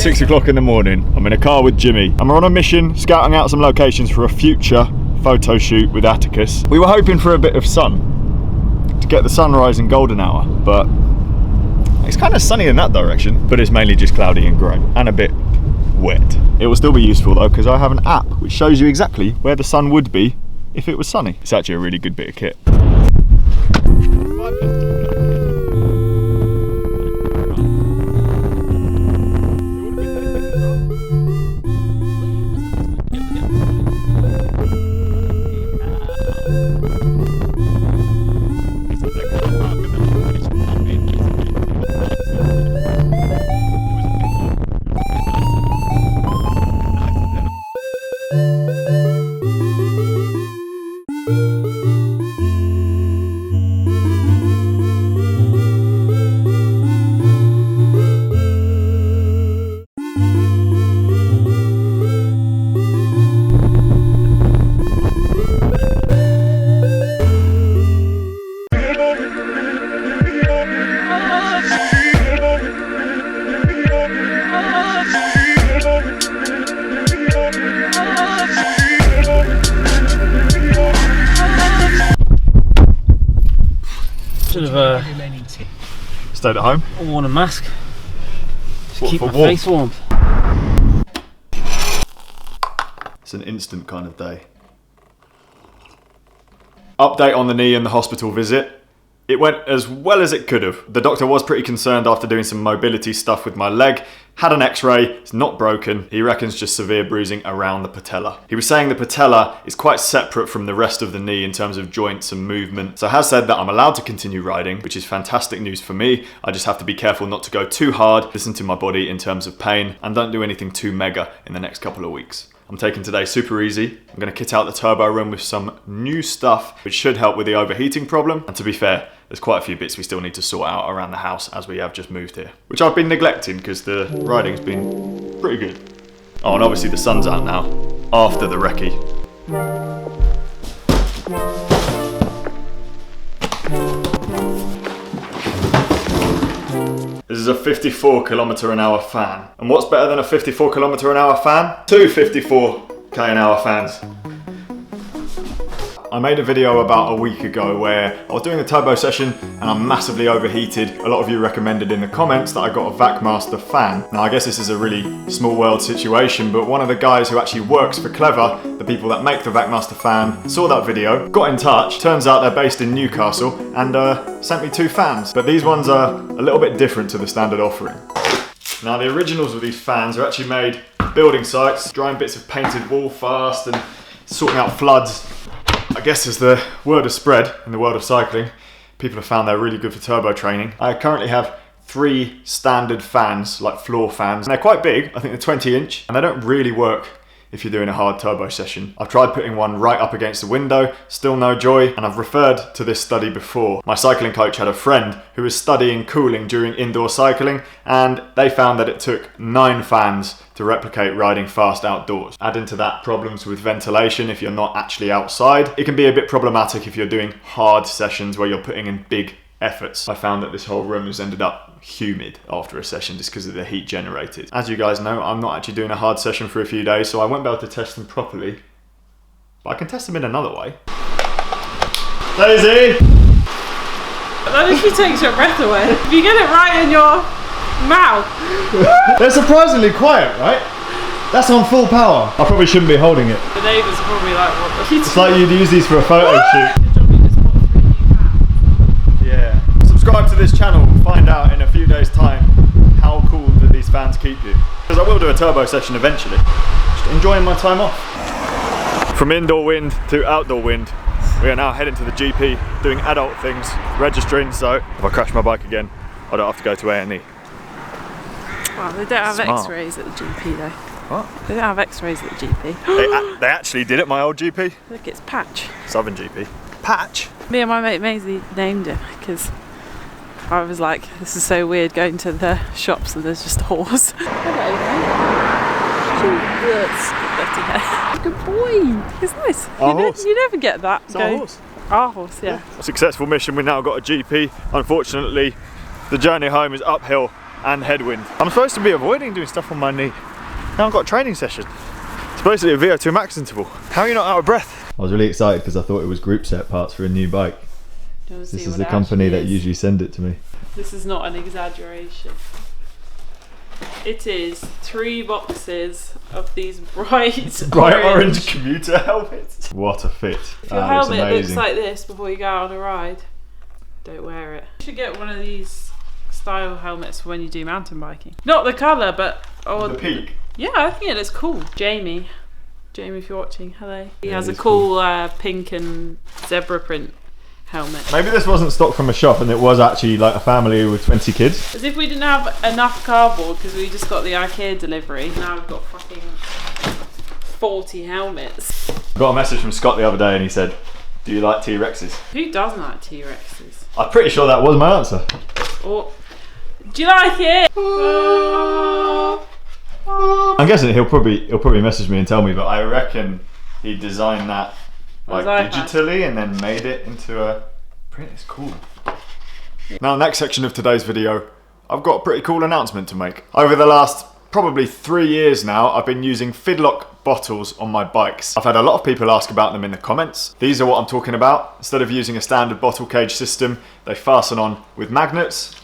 6 o'clock in the morning. I'm in a car with Jimmy and we're on a mission scouting out some locations for a future photo shoot with Attacus. We were hoping for a bit of sun to get the sunrise and golden hour, but it's kind of sunny in that direction, but it's mainly just cloudy and grey and a bit wet. It will still be useful though, because I have an app which shows you exactly where the sun would be if it was sunny. It's actually a really good bit of kit. Should have stayed at home. Worn a mask. Just What, keep my for warmth? face warm. It's an instant kind of day. Update on the knee and the hospital visit. It went as well as it could have. The doctor was pretty concerned after doing some mobility stuff with my leg. Had an x-ray, it's not broken. He reckons just severe bruising around the patella. He was saying the patella is quite separate from the rest of the knee in terms of joints and movement. So has said that I'm allowed to continue riding, which is fantastic news for me. I just have to be careful not to go too hard, listen to my body in terms of pain, and don't do anything too mega in the next couple of weeks. I'm taking today super easy. I'm going to kit out the turbo room with some new stuff, which should help with the overheating problem. And to be fair, there's quite a few bits we still need to sort out around the house as we have just moved here, which I've been neglecting because the riding's been pretty good. Oh, and obviously the sun's out now, after the recce. This is a 54km/h fan. And what's better than a 54km/h fan? Two 54km/h fans. I made a video about a week ago where I was doing a turbo session and I massively overheated. A lot of you recommended in the comments that I got a VacMaster fan. Now I guess this is a really small world situation, but one of the guys who actually works for Clever, the people that make the VacMaster fan, saw that video, got in touch. Turns out they're based in Newcastle and sent me two fans. But these ones are a little bit different to the standard offering. Now the originals of these fans are actually made building sites, drying bits of painted wall fast and sorting out floods. I guess as the word has spread in the world of cycling, people have found they're really good for turbo training. I currently have 3 standard fans, like floor fans, and they're quite big. I think they're 20 inch, and they don't really work if you're doing a hard turbo session. I've tried putting one right up against the window, still no joy, and I've referred to this study before. My cycling coach had a friend who was studying cooling during indoor cycling, and they found that it took 9 fans to replicate riding fast outdoors. Add into that problems with ventilation if you're not actually outside. It can be a bit problematic if you're doing hard sessions where you're putting in big efforts. I found that this whole room has ended up humid after a session just because of the heat generated. As you guys know, I'm not actually doing a hard session for a few days, so I won't be able to test them properly. But I can test them in another way. Daisy! That literally takes your breath away. If you get it right in your mouth. They're surprisingly quiet, right? That's on full power. I probably shouldn't be holding it. The neighbours are probably like, what the... It's like you'd use these for a photo shoot. Yeah. Subscribe to this channel and find out in a few days' time how cool do these fans keep you. Because I will do a turbo session eventually. Just enjoying my time off. From indoor wind to outdoor wind, we are now heading to the GP, doing adult things, registering, so if I crash my bike again, I don't have to go to A&E. Well, they don't have Smart. X-rays at the GP though. What? They don't have X-rays at the GP. They actually did it, my old GP. Look, it's Patch. Southern GP. Patch? Me and my mate Maisie named him because I was like, this is so weird going to the shops and there's just a horse. Hello, mate. Good boy. It's nice. You never get that. It's our horse. Our horse, yeah. Successful mission, we now got a GP. Unfortunately, the journey home is uphill and headwind. I'm supposed to be avoiding doing stuff on my knee. Now I've got a training session. It's supposedly a VO2 max interval. How are you not out of breath? I was really excited because I thought it was group set parts for a new bike. This is the company that usually send it to me. This is not an exaggeration. It is 3 boxes of these bright orange commuter helmets. What a fit. If your helmet looks like this before you go out on a ride, don't wear it. You should get one of these style helmets for when you do mountain biking. Not the colour, but the peak. Yeah, I think it looks cool. Jamie, if you're watching, hello. He has a cool pink and zebra print helmet. Maybe this wasn't stock from a shop and it was actually like a family with 20 kids. As if we didn't have enough cardboard because we just got the IKEA delivery. Now we've got fucking 40 helmets. I got a message from Scott the other day and he said, do you like T-Rexes? Who doesn't like T-Rexes? I'm pretty sure that was my answer. Or, do you like it? I'm guessing he'll probably message me and tell me, but I reckon he designed that like digitally and then made it into a print. It's cool. Now, next section of today's video, I've got a pretty cool announcement to make. Over the last probably 3 years now, I've been using fidlock bottles on my bikes. I've had a lot of people ask about them in the comments. These are what I'm talking about. Instead of using a standard bottle cage system, they fasten on with magnets.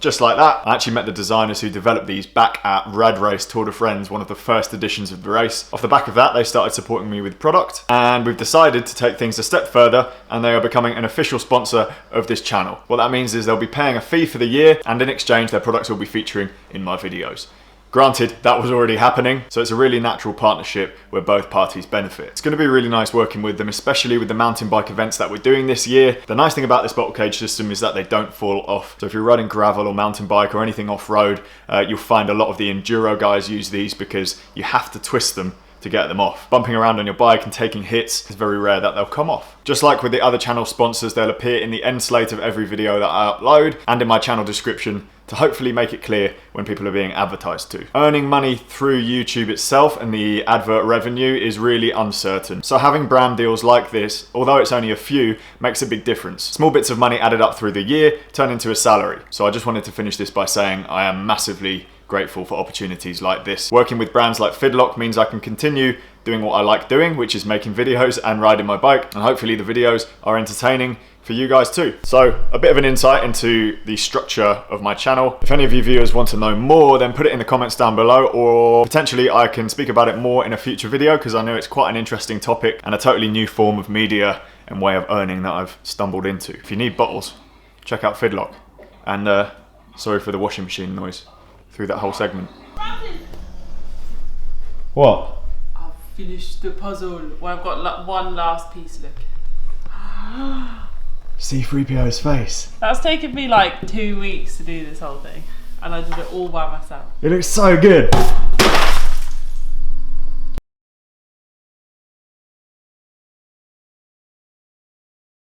Just like that. I actually met the designers who developed these back at Rad Race Tour de France, one of the first editions of the race. Off the back of that, they started supporting me with product, and we've decided to take things a step further, and they are becoming an official sponsor of this channel. What that means is they'll be paying a fee for the year, and in exchange, their products will be featuring in my videos. Granted, that was already happening, so it's a really natural partnership where both parties benefit. It's going to be really nice working with them, especially with the mountain bike events that we're doing this year. The nice thing about this bottle cage system is that they don't fall off. So if you're riding gravel or mountain bike or anything off-road, you'll find a lot of the enduro guys use these because you have to twist them to get them off. Bumping around on your bike and taking hits, it's very rare that they'll come off. Just like with the other channel sponsors, they'll appear in the end slate of every video that I upload and in my channel description to hopefully make it clear when people are being advertised to. Earning money through YouTube itself and the advert revenue is really uncertain. So having brand deals like this, although it's only a few, makes a big difference. Small bits of money added up through the year turn into a salary. So I just wanted to finish this by saying I am massively grateful for opportunities like this. Working with brands like Fidlock means I can continue doing what I like doing, which is making videos and riding my bike, and hopefully the videos are entertaining for you guys too. So a bit of an insight into the structure of my channel. If any of you viewers want to know more, then put it in the comments down below, or potentially I can speak about it more in a future video because I know it's quite an interesting topic and a totally new form of media and way of earning that I've stumbled into. If you need bottles, check out Fidlock. And sorry for the washing machine noise through that whole segment. What? I've finished the puzzle. Well, I've got one last piece, look. C-3PO's face. That's taken me like 2 weeks to do this whole thing, and I did it all by myself. It looks so good.